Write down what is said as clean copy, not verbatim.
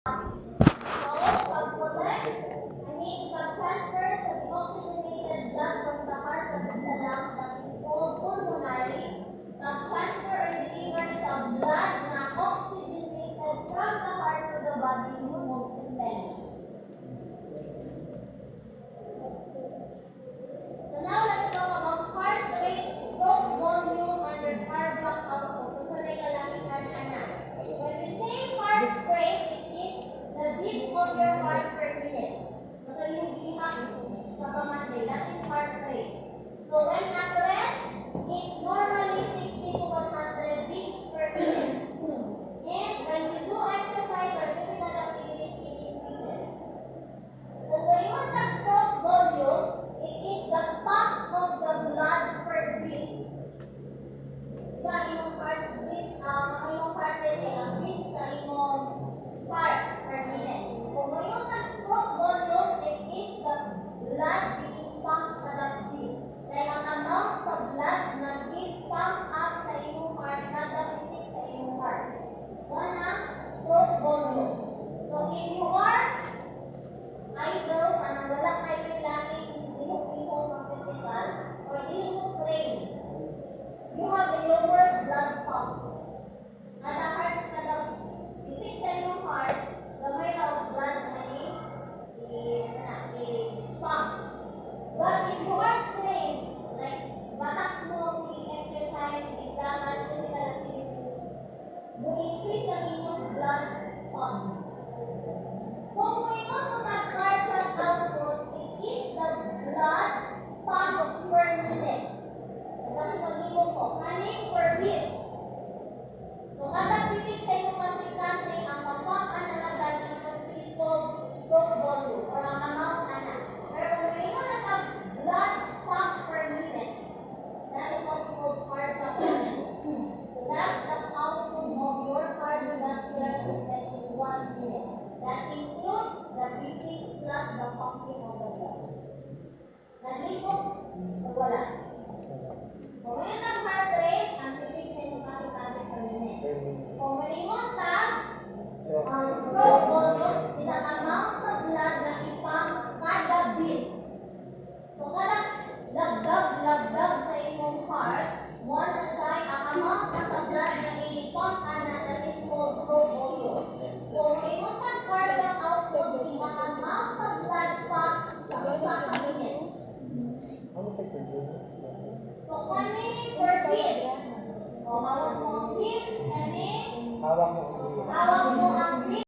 Pag-transfer sa deoxygenated blood from the heart to the lungs, that is called pulmonary. Pag-transfer or deliver sa blood na oxygenated from the heart to the body is called systemic. So now let's talk about heart rate, stroke volume, and your cardiac output. So when we say heart rate, it is the beat of your heart per minute. So yung ihak sa pamantay, that is heart rate. So when at rest, it's normally 60 to 100 beats per minute. And when you do exercise or physical activities, it increases. So ngayon na stroke volume, it is the pump of the blood per beat. Diba, imong heart beat, imong heart rate ay ang beat sa imong heart per minute. So ngayon na stroke volume, it is the blood being pumped sa that beat. Dahil ang amount sa blood na pump up sa imong heart, nagdapitik sa imong heart. One ang stroke volume. So if you are idle, anong wala kayo laging tinukihong ng physical, or hindi mo train, you have a lower blood pump. At ang heart na daw, titik sa iyong heart, gamay na ang blood na i-pump. But if you are trained, like batak mo, exercise, examan, physical activity, you increase ang inyong blood pump. Kung ngayon mo na cardiac output, it is the blood pump per minute. Kasi mag-ibong ko, kaning per beat. So, kada titik sa inyong kasi ang mapampan na nagal is consist of stroke volume or ang amount na. Pero kung ngayon na blood pump per minute, that is what's called cardiac output. So, that's the output of your cardiovascular system in 1 minute. That includes the beating plus the pumping of the blood. Naglipok? Wala. Kung ngayon ang heart rate, ang titik sa inyong kasi per minute. Kung ngayon ang stroke volume is ang amount sa blood na ipump kada beat. So kada lagdag sa inyong heart, one aside ang amount na sa blood na ipump that is called stroke volume. Kung ngayon ang cardiac output is ang amount sa blood pump sa minute. So, kani per beat. O, hawak mo ang beat, kani? Hawak mo